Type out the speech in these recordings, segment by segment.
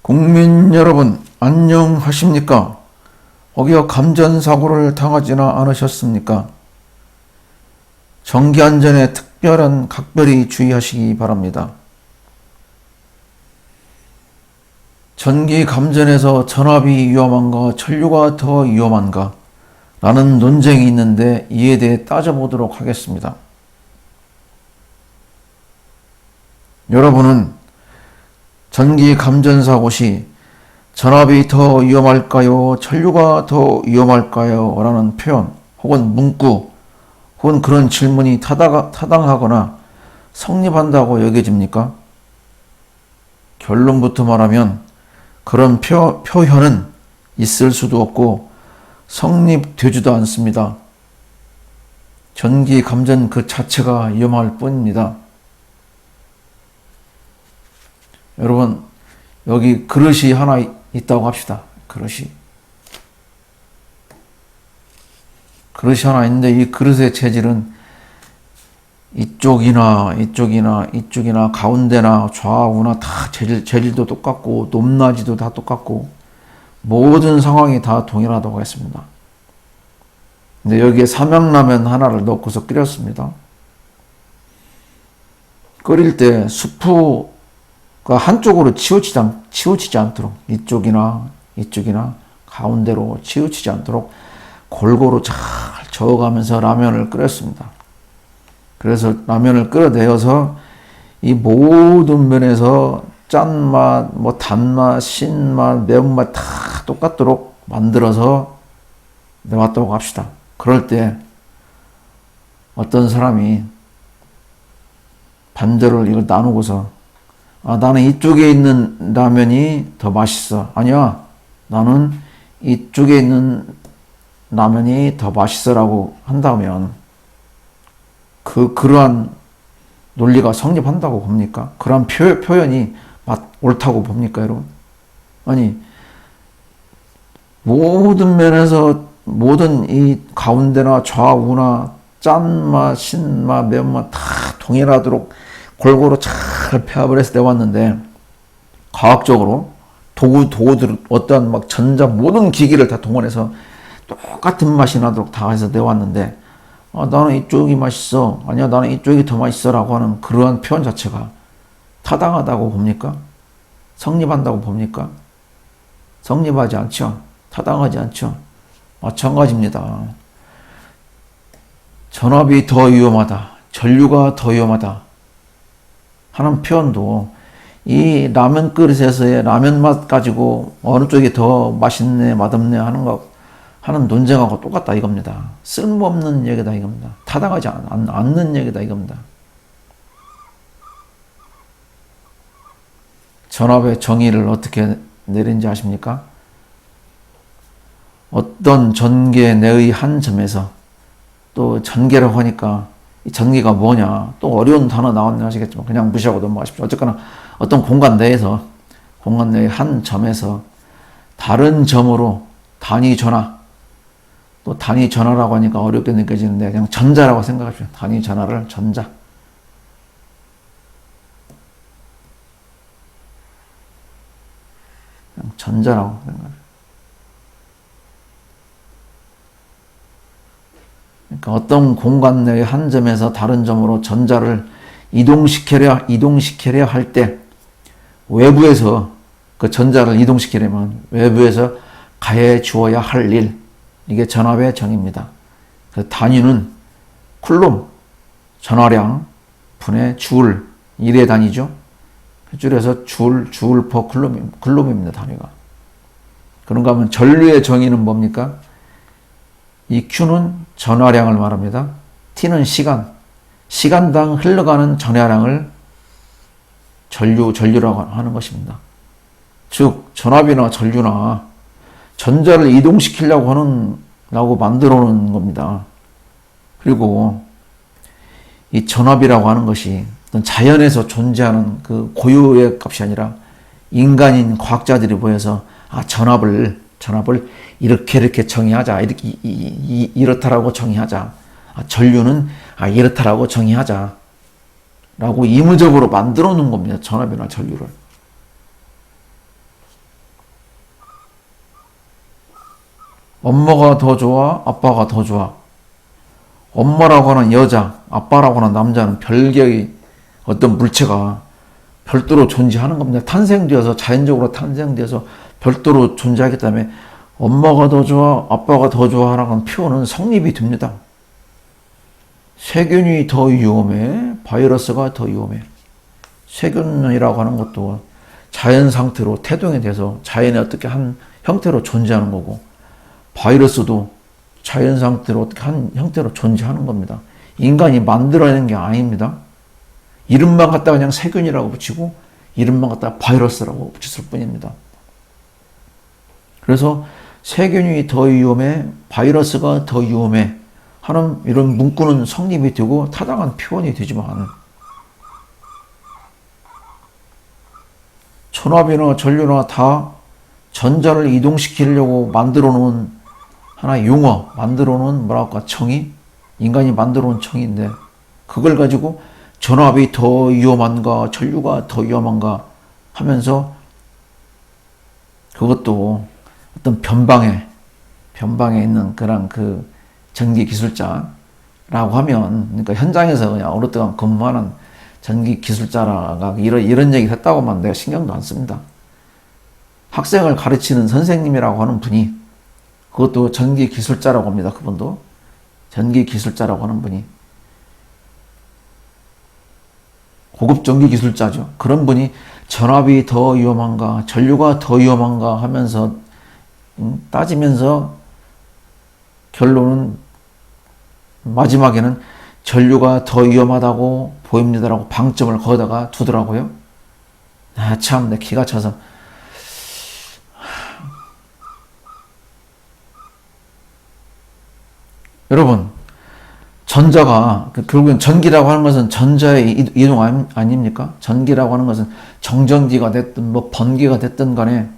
국민 여러분, 안녕하십니까? 혹여 감전사고를 당하지는 않으셨습니까? 전기안전에 각별히 주의하시기 바랍니다. 전기 감전에서 전압이 위험한가, 전류가 더 위험한가? 라는 논쟁이 있는데 이에 대해 따져보도록 하겠습니다. 여러분은 전기 감전사고 시 전압이 더 위험할까요? 전류가 더 위험할까요? 라는 표현 혹은 문구 혹은 그런 질문이 타당하거나 성립한다고 여겨집니까? 결론부터 말하면 그런 표현은 있을 수도 없고 성립되지도 않습니다. 전기 감전 그 자체가 위험할 뿐입니다. 여러분, 여기 그릇이 하나 있다고 합시다. 그릇이 하나 있는데 이 그릇의 재질은 이쪽이나 가운데나 좌우나 다 재질도 똑같고 높낮이도 다 똑같고 모든 상황이 다 동일하다고 했습니다. 근데 여기에 삼양라면 하나를 넣고서 끓였습니다. 끓일 때 수프가 한쪽으로 치우치지 않도록 이쪽이나 가운데로 치우치지 않도록 골고루 잘 저어가면서 라면을 끓였습니다. 그래서 라면을 끓여내어서 이 모든 면에서 짠맛, 단맛, 신맛, 매운맛 다 똑같도록 만들어서 내왔다고 합시다. 그럴 때 어떤 사람이 반절을 이걸 나누고서 나는 이쪽에 있는 라면이 더 맛있어. 아니야, 나는 이쪽에 있는 라면이 더 맛있어라고 한다면 그러한 논리가 성립한다고 봅니까? 그러한 표현이 옳다고 봅니까, 여러분? 아니, 모든 면에서 모든 이 가운데나 좌우나 짠맛, 신맛, 매운맛 다 동일하도록 골고루 잘 배합을 해서 내왔는데 과학적으로 도구들 어떠한 전자 모든 기기를 다 동원해서 똑같은 맛이 나도록 다 해서 내왔는데 나는 이쪽이 맛있어. 아니야, 나는 이쪽이 더 맛있어. 라고 하는 그러한 표현 자체가 타당하다고 봅니까? 성립한다고 봅니까? 성립하지 않죠. 타당하지 않죠. 마찬가지입니다. 전압이 더 위험하다. 전류가 더 위험하다. 하는 표현도 이 라면 그릇에서의 라면 맛 가지고 어느 쪽이 더 맛있네, 맛없네 하는 논쟁하고 똑같다 이겁니다. 쓸모없는 얘기다 이겁니다. 타당하지 않는 얘기다 이겁니다. 전압의 정의를 어떻게 내린지 아십니까? 어떤 전개내의 한 점에서 또 전개라고 하니까 이 전개가 뭐냐 또 어려운 단어 나왔네 하시겠지만 그냥 무시하고 넘어가십시오. 어쨌거나 어떤 공간 내의 한 점에서 다른 점으로 단위 전화, 또 단위 전화라고 하니까 어렵게 느껴지는데 그냥 전자라고 생각하십시오. 단위 전화를 전자. 그냥 전자라고 생각하십시오. 그러니까 어떤 공간 내의 한 점에서 다른 점으로 전자를 이동시키려 할 때 외부에서 그 전자를 이동시키려면 외부에서 가해 주어야 할 일, 이게 전압의 정의입니다. 그 단위는 쿨롬, 전화량, 분의 줄, 1의 단위죠. 줄여서 줄 퍼 쿨롬입니다, 단위가. 그런가 하면 전류의 정의는 뭡니까? 이 Q는 전화량을 말합니다. T는 시간당 흘러가는 전화량을 전류라고 하는 것입니다. 즉, 전압이나 전류나 전자를 이동시키려고 만들어 놓은 겁니다. 그리고 이 전압이라고 하는 것이 자연에서 존재하는 그 고유의 값이 아니라 인간인 과학자들이 모여서 전압을 이렇게 정의하자. 이렇다라고 정의하자. 전류는 이렇다라고 정의하자. 라고 임의적으로 만들어 놓은 겁니다. 전압이나 전류를. 엄마가 더 좋아? 아빠가 더 좋아? 엄마라고 하는 여자, 아빠라고 하는 남자는 별개의 어떤 물체가 별도로 존재하는 겁니다. 탄생되어서, 자연적으로 탄생되어서 별도로 존재하기 때문에 엄마가 더 좋아, 아빠가 더 좋아라는 표현은 성립이 됩니다. 세균이 더 위험해, 바이러스가 더 위험해. 세균이라고 하는 것도 자연 상태로 태동이 돼서 자연의 어떻게 한 형태로 존재하는 거고, 바이러스도 자연 상태로 어떻게 한 형태로 존재하는 겁니다. 인간이 만들어내는 게 아닙니다. 이름만 갖다가 그냥 세균이라고 붙이고 이름만 갖다가 바이러스라고 붙였을 뿐입니다. 그래서 세균이 더 위험해, 바이러스가 더 위험해 하는 이런 문구는 성립이 되고 타당한 표현이 되지만, 천압이나 전류나 다 전자를 이동시키려고 만들어 놓은 하나의 용어, 만들어 놓은 뭐랄까 정의, 인간이 만들어 놓은 정의인데, 그걸 가지고 전압이 더 위험한가, 전류가 더 위험한가 하면서 그것도 어떤 변방에 있는 그런 그 전기 기술자라고 하면, 그러니까 현장에서 그냥 오랫동안 근무하는 전기 기술자라가 이런 얘기를 했다고만 내가 신경도 안 씁니다. 학생을 가르치는 선생님이라고 하는 분이, 그것도 전기 기술자라고 합니다. 그분도 전기 기술자라고 하는 분이, 고급 전기 기술자죠. 그런 분이 전압이 더 위험한가, 전류가 더 위험한가 하면서 따지면서 결론은 마지막에는 전류가 더 위험하다고 보입니다라고 방점을 거기다가 두더라고요. 참 내 기가 차서. 여러분, 전자가 결국엔 전기라고 하는 것은 전자의 이동 아닙니까? 전기라고 하는 것은 정전기가 됐든 뭐 번기가 됐든 간에,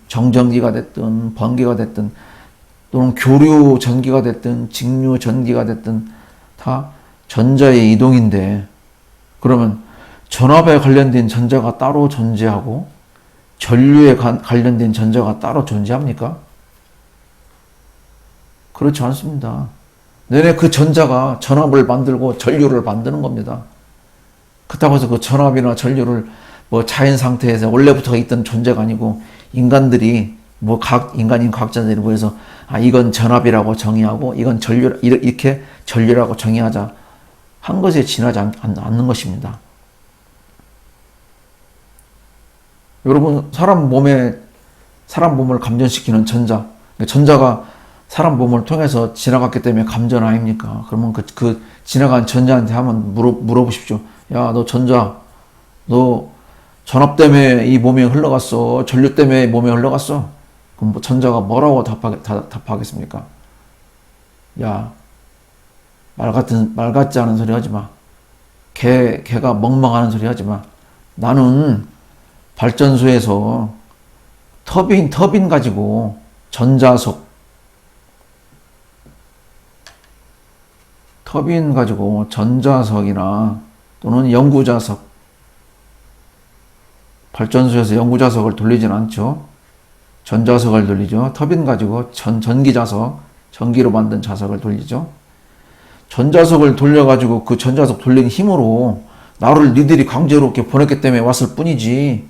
정전기가 됐든 번기가 됐든 또는 교류 전기가 됐든 직류 전기가 됐든 다 전자의 이동인데, 그러면 전압에 관련된 전자가 따로 존재하고 전류에 관련된 전자가 따로 존재합니까? 그렇지 않습니다. 내내 그 전자가 전압을 만들고 전류를 만드는 겁니다. 그렇다고 해서 그 전압이나 전류를 뭐 자연 상태에서 원래부터 있던 존재가 아니고, 인간들이 뭐 인간인 과학자들이 모여서 이건 전압이라고 정의하고 이건 전류, 이렇게 전류라고 정의하자 한 것에 지나지 않는 것입니다. 여러분, 사람 몸을 감전시키는 전자가 사람 몸을 통해서 지나갔기 때문에 감전 아닙니까? 그러면 그 지나간 전자한테 한번 물어보십시오. 야, 너 전자, 너 전압 때문에 이 몸에 흘러갔어? 전류 때문에 몸에 흘러갔어? 그럼 전자가 뭐라고 답하겠습니까? 야, 말 같지 않은 소리 하지 마. 개가 멍멍하는 소리 하지 마. 나는 발전소에서 터빈 가지고 터빈 가지고 전자석이나 또는 연구자석, 발전소에서 연구자석을 돌리진 않죠. 전자석을 돌리죠. 터빈 가지고 전기자석, 전기로 만든 자석을 돌리죠. 전자석을 돌려가지고 그 전자석 돌리는 힘으로 나를 니들이 강제로 이렇게 보냈기 때문에 왔을 뿐이지,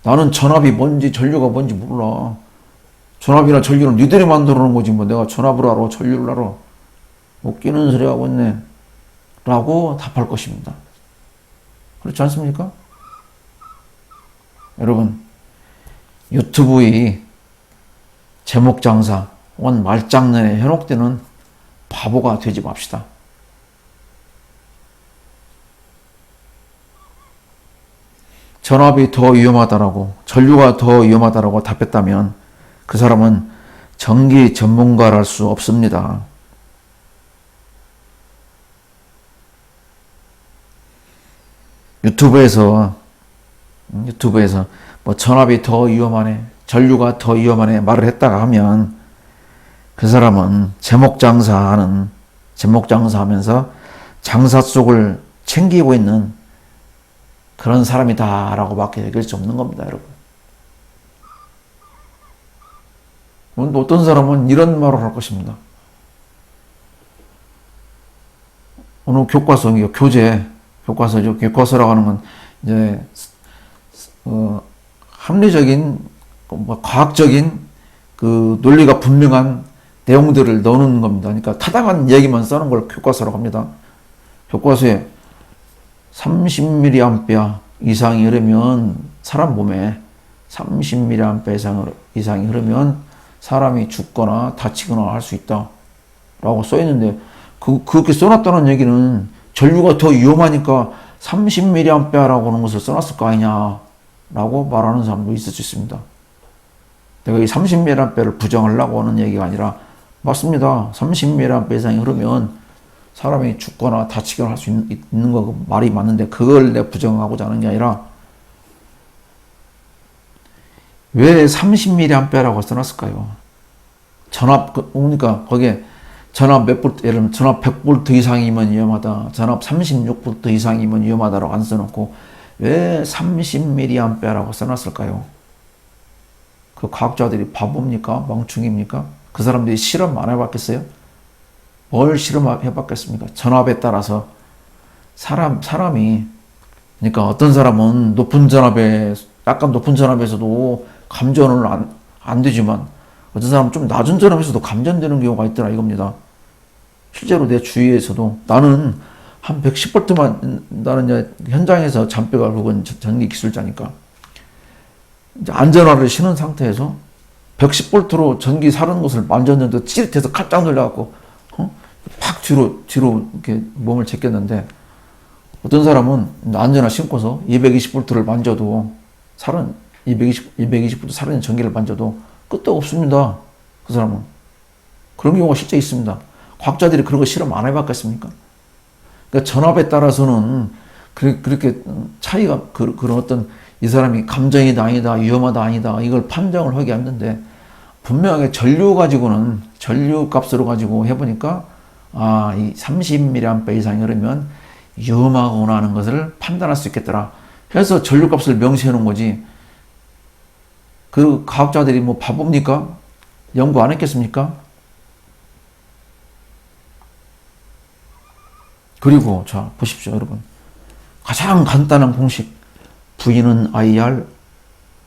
나는 전압이 뭔지 전류가 뭔지 몰라. 전압이나 전류는 니들이 만들어 놓은 거지 뭐 내가 전압을 알아, 전류를 알아. 웃기는 소리 하고 있네 라고 답할 것입니다. 그렇지 않습니까? 여러분, 유튜브의 제목 장사 혹은 말장난에 현혹되는 바보가 되지 맙시다. 전압이 더 위험하다라고, 전류가 더 위험하다라고 답했다면 그 사람은 전기 전문가랄 수 없습니다. 유튜브에서 뭐 전압이 더 위험하네, 전류가 더 위험하네 말을 했다가 하면 그 사람은 제목 장사하면서 장사 속을 챙기고 있는 그런 사람이다라고 밖에 얘기할 수 없는 겁니다, 여러분. 어떤 사람은 이런 말을 할 것입니다. 어느 교과서, 교과서죠. 교과서라고 하는 건 이제 합리적인, 과학적인 그 논리가 분명한 내용들을 넣는 겁니다. 그러니까 타당한 얘기만 써는 걸 교과서라고 합니다. 교과서에 30mA 이상이 흐르면 사람 몸에 30mA 이상이 흐르면 사람이 죽거나 다치거나 할 수 있다 라고 써있는데 그렇게 써놨다는 얘기는 전류가 더 위험하니까 30mA라고 하는 것을 써놨을 거 아니냐 라고 말하는 사람도 있을 수 있습니다. 내가 이 30mA를 부정하려고 하는 얘기가 아니라 맞습니다. 30mA 이상이 흐르면 사람이 죽거나 다치거나 할 수 있는 거 말이 맞는데 그걸 내가 부정하고자 하는 게 아니라 왜 30mA라고 써놨을까요? 전압, 그러니까 거기에 전압 몇 볼트, 예를 들면 전압 100V 이상이면 위험하다, 전압 36V 이상이면 위험하다라고 안 써놓고 왜 30mA라고 써놨을까요? 그 과학자들이 바보입니까? 멍충입니까? 그 사람들이 실험 안 해봤겠어요? 뭘 실험해봤겠습니까? 전압에 따라서 사람이, 그러니까 어떤 사람은 약간 높은 전압에서도 감전을 안 되지만 어떤 사람은 좀 낮은 전압에서도 감전되는 경우가 있더라 이겁니다. 실제로 내 주위에서도 나는 한 110V만 나는 이제 현장에서 잔뼈가 굵은 전기 기술자니까 이제 안전화를 신은 상태에서 110V로 전기 사르는 것을 만졌는데 찌릿해서 깜짝 놀라갖고 팍 뒤로 이렇게 몸을 제꼈는데 어떤 사람은 안전화 신고서 220V를 만져도 220V 사르는 전기를 만져도 끄떡 없습니다. 그 사람은. 그런 경우가 실제 있습니다. 과학자들이 그런 거 실험 안 해봤겠습니까? 그러니까 전압에 따라서는 그렇게 차이가, 그런 어떤 이 사람이 감정이다 아니다, 위험하다 아니다, 이걸 판정을 하게 했는데 분명하게 전류 값으로 가지고 해보니까 이 30mA 이상이 흐르면 위험하구나 하는 것을 판단할 수 있겠더라. 해서 전류 값을 명시해 놓은 거지. 그 과학자들이 뭐 바보입니까? 연구 안 했겠습니까? 그리고 자 보십시오 여러분. 가장 간단한 공식 V는 IR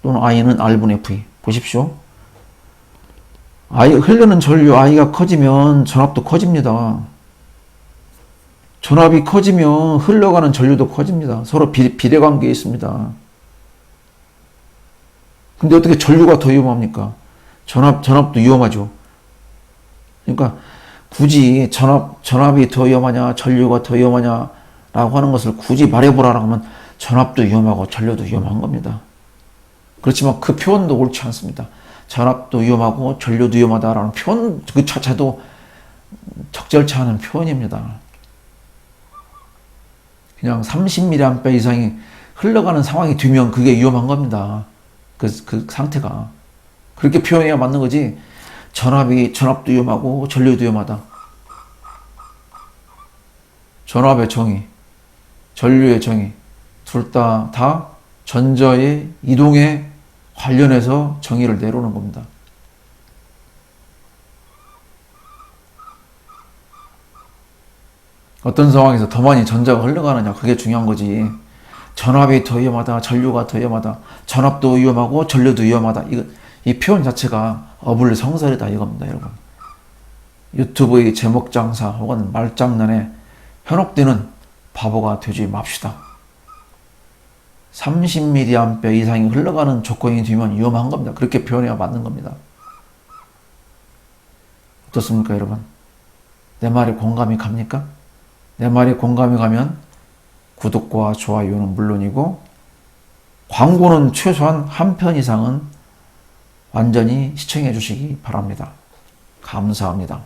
또는 I는 R분의 V. 보십시오. 흐르는 전류 I가 커지면 전압도 커집니다. 전압이 커지면 흘러가는 전류도 커집니다. 서로 비례관계에 있습니다. 근데 어떻게 전류가 더 위험합니까? 전압도 위험하죠. 그러니까 굳이 전압이 더 위험하냐, 전류가 더 위험하냐 라고 하는 것을 굳이 말해보라고 하면 전압도 위험하고 전류도 위험한 겁니다. 그렇지만 그 표현도 옳지 않습니다. 전압도 위험하고 전류도 위험하다라는 표현 그 자체도 적절치 않은 표현입니다. 그냥 30mA 이상이 흘러가는 상황이 되면 그게 위험한 겁니다. 그 상태가. 그렇게 표현해야 맞는 거지. 전압도 위험하고 전류도 위험하다. 전압의 정의, 전류의 정의, 둘 다 전자의 이동에 관련해서 정의를 내놓는 겁니다. 어떤 상황에서 더 많이 전자가 흘러가느냐 그게 중요한 거지. 전압이 더 위험하다, 전류가 더 위험하다, 전압도 위험하고 전류도 위험하다. 이 표현 자체가 어불성설이다 이겁니다, 여러분. 유튜브의 제목 장사 혹은 말장난에 현혹되는 바보가 되지 맙시다. 30mA 이상이 흘러가는 조건이 되면 위험한 겁니다. 그렇게 표현해야 맞는 겁니다. 어떻습니까, 여러분? 내 말에 공감이 갑니까? 내 말에 공감이 가면 구독과 좋아요는 물론이고 광고는 최소한 한 편 이상은 완전히 시청해 주시기 바랍니다. 감사합니다.